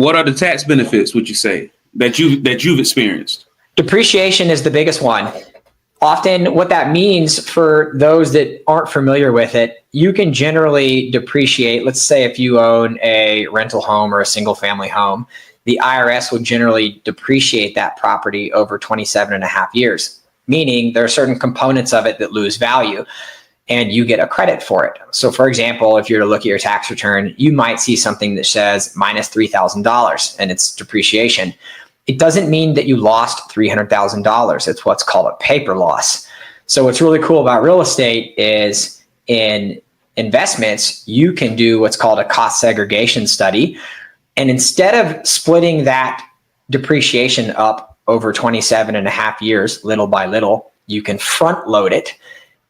What are the tax benefits, would you say, that you've experienced? Depreciation is the biggest one. Often what that means for those that aren't familiar with it, you can generally depreciate. Let's say if you own a rental home or a single family home, the IRS would generally depreciate that property over 27 and a half years, meaning there are certain components of it that lose value and you get a credit for it. So for example, if you're to look at your tax return, you might see something that says minus $3,000 and it's depreciation. It doesn't mean that you lost $300,000. It's what's called a paper loss. So what's really cool about real estate is in investments, you can do what's called a cost segregation study. And instead of splitting that depreciation up over 27 and a half years, little by little, you can front load it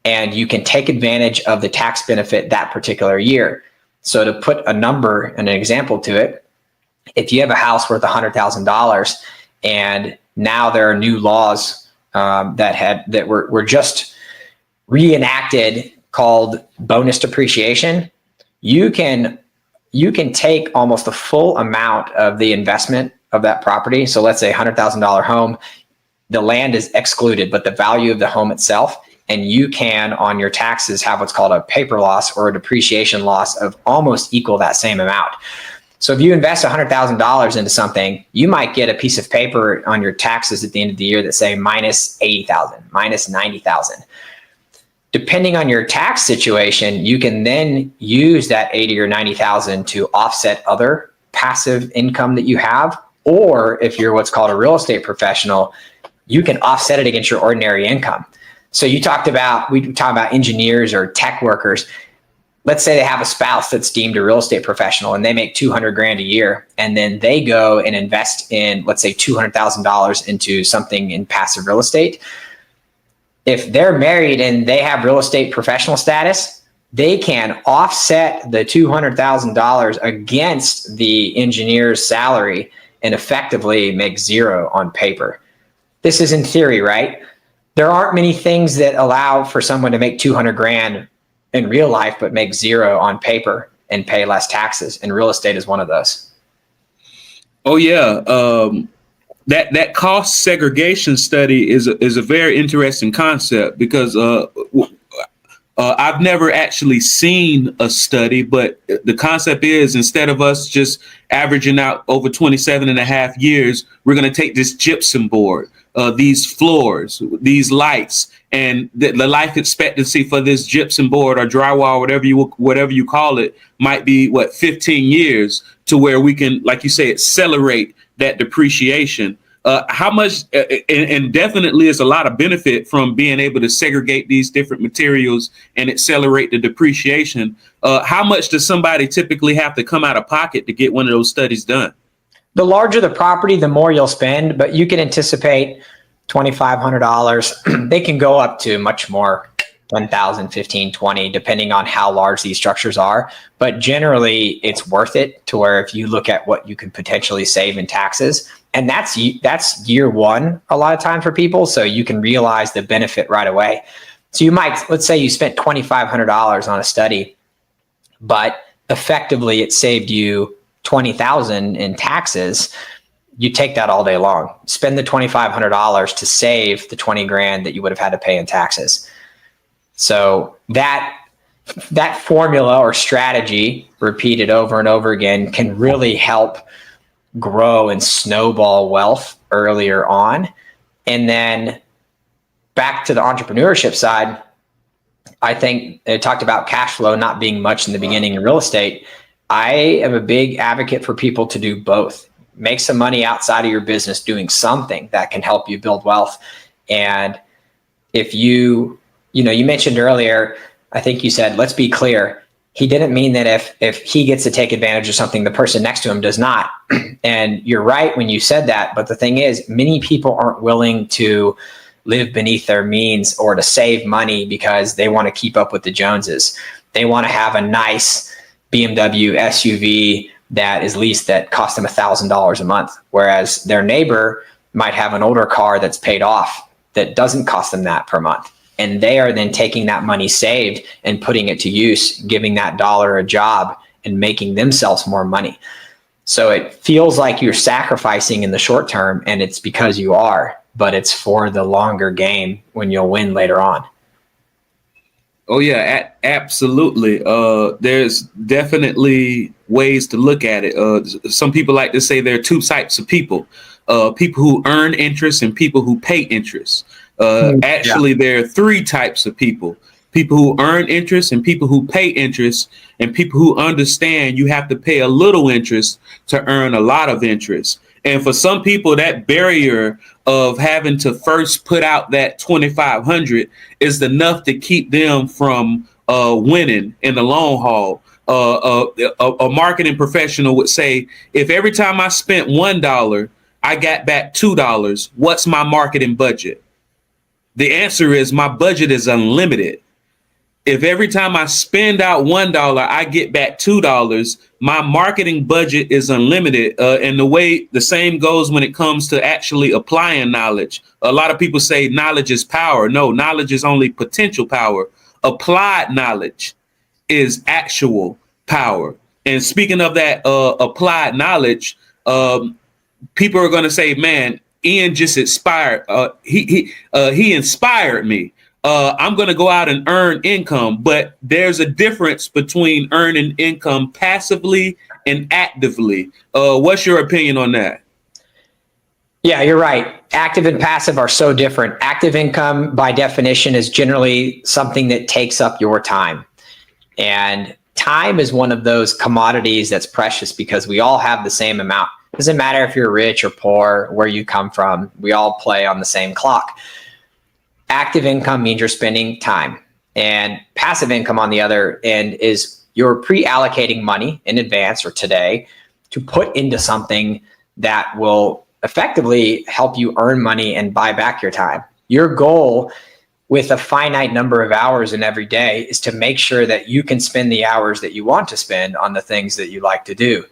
and you can take advantage of the tax benefit that particular year. So to put a number and an example to it, if you have a house worth $100,000 and now there are new laws that were just reenacted called bonus depreciation, you can take almost the full amount of the investment of that property. So let's say $100,000 home, the land is excluded, but the value of the home itself, and you can on your taxes have what's called a paper loss or a depreciation loss of almost equal that same amount. So if you invest $100,000 into something, you might get a piece of paper on your taxes at the end of the year that say minus 80,000, minus 90,000. Depending on your tax situation, you can then use that 80 or 90,000 to offset other passive income that you have. Or if you're what's called a real estate professional, you can offset it against your ordinary income. So we talked about engineers or tech workers. Let's say they have a spouse that's deemed a real estate professional and they make $200,000 a year, and then they go and invest in, let's say, $200,000 into something in passive real estate. If they're married and they have real estate professional status, they can offset the $200,000 against the engineer's salary and effectively make zero on paper. This is in theory, right? There aren't many things that allow for someone to make $200,000 in real life, but make zero on paper and pay less taxes. And real estate is one of those. Oh yeah. That cost segregation study is a very interesting concept because I've never actually seen a study, but the concept is instead of us just averaging out over 27 and a half years, we're going to take this gypsum board, these floors, these lights, and the life expectancy for this gypsum board or drywall, whatever you call it, might be 15 years to where we can, like you say, accelerate that depreciation. How much, and definitely is a lot of benefit from being able to segregate these different materials and accelerate the depreciation. How much does somebody typically have to come out of pocket to get one of those studies done? The larger the property, the more you'll spend, but you can anticipate $2,500. They can go up to much more, $10,000, $15,000, $20,000, depending on how large these structures are. But generally, it's worth it to where if you look at what you could potentially save in taxes, and that's year one a lot of time for people, so you can realize the benefit right away. So you might, let's say you spent $2,500 on a study, but effectively it saved you $20,000 in taxes. You take that all day long. Spend the $2,500 to save the $20,000 that you would have had to pay in taxes. So that formula or strategy repeated over and over again can really help grow and snowball wealth earlier on. And then back to the entrepreneurship side, I think it talked about cash flow not being much in the beginning in real estate. I am a big advocate for people to do both. Make some money outside of your business doing something that can help you build wealth. And if you mentioned earlier, I think you said, let's be clear. He didn't mean that if he gets to take advantage of something, the person next to him does not. And you're right when you said that. But the thing is, many people aren't willing to live beneath their means or to save money because they want to keep up with the Joneses. They want to have a nice BMW SUV that is leased that costs them $1,000 a month, whereas their neighbor might have an older car that's paid off that doesn't cost them that per month. And they are then taking that money saved and putting it to use, giving that dollar a job and making themselves more money. So it feels like you're sacrificing in the short term, and it's because you are, but it's for the longer game when you'll win later on. Oh yeah, absolutely. There's definitely ways to look at it. Some people like to say there are two types of people: people who earn interest and people who pay interest. Actually, there are three types of people: people who earn interest and people who pay interest, and people who understand you have to pay a little interest to earn a lot of interest. And for some people, that barrier of having to first put out that 2,500 is enough to keep them from winning in the long haul. A marketing professional would say, if every time I spent $1, I got back $2, what's my marketing budget? The answer is my budget is unlimited. If every time I spend out $1, I get back $2, my marketing budget is unlimited. And the same goes when it comes to actually applying knowledge. A lot of people say knowledge is power. No, knowledge is only potential power. Applied knowledge is actual power. And speaking of that applied knowledge, people are going to say, man, Ian just inspired. He inspired me. I'm going to go out and earn income, but there's a difference between earning income passively and actively. What's your opinion on that? Yeah, you're right. Active and passive are so different. Active income, by definition, is generally something that takes up your time. And time is one of those commodities that's precious because we all have the same amount. It doesn't matter if you're rich or poor, where you come from, we all play on the same clock. Active income means you're spending time, and passive income on the other end is you're pre-allocating money in advance or today to put into something that will effectively help you earn money and buy back your time. Your goal with a finite number of hours in every day is to make sure that you can spend the hours that you want to spend on the things that you like to do.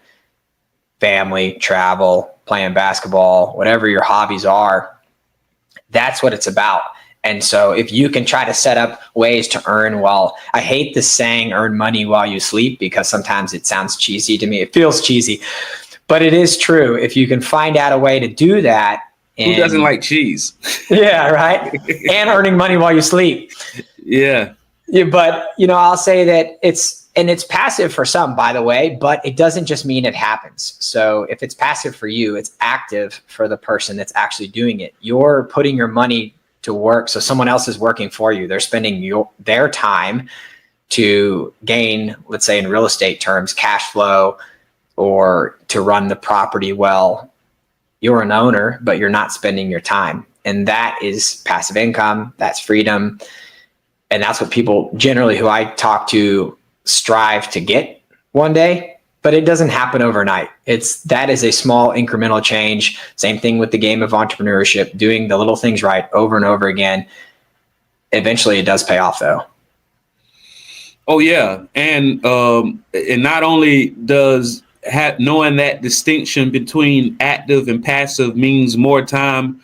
Family, travel, playing basketball, whatever your hobbies are. That's what it's about. And so if you can try to set up ways to earn I hate the saying earn money while you sleep, because sometimes it sounds cheesy to me. It feels cheesy, but it is true. If you can find out a way to do that. Who doesn't like cheese? Yeah, right. And earning money while you sleep. Yeah. But, I'll say that it's passive for some, by the way, but it doesn't just mean it happens. So if it's passive for you, it's active for the person that's actually doing it. You're putting your money to work. So someone else is working for you. They're spending their time to gain, let's say in real estate terms, cash flow, or to run the property well. You're an owner, but you're not spending your time. And that is passive income. That's freedom. And that's what people generally who I talk to strive to get one day. But it doesn't happen overnight. That is a small incremental change. Same thing with the game of entrepreneurship, doing the little things right over and over again. Eventually it does pay off though. Oh yeah. And not only does knowing that distinction between active and passive means more time,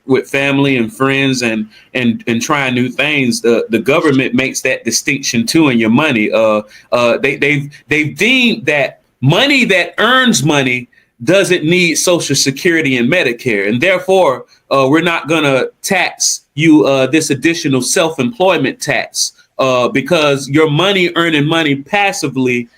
with family and friends and trying new things. The government makes that distinction too in your money. They've deemed that money that earns money doesn't need Social Security and Medicare, and therefore we're not going to tax you this additional self-employment tax because your money earning money passively.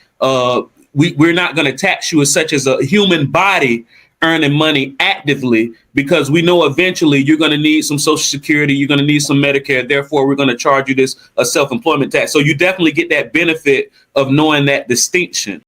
We're not going to tax you as such as a human body earning money actively, because we know eventually you're going to need some Social Security, you're going to need some Medicare. Therefore, we're going to charge you this self-employment tax. So you definitely get that benefit of knowing that distinction.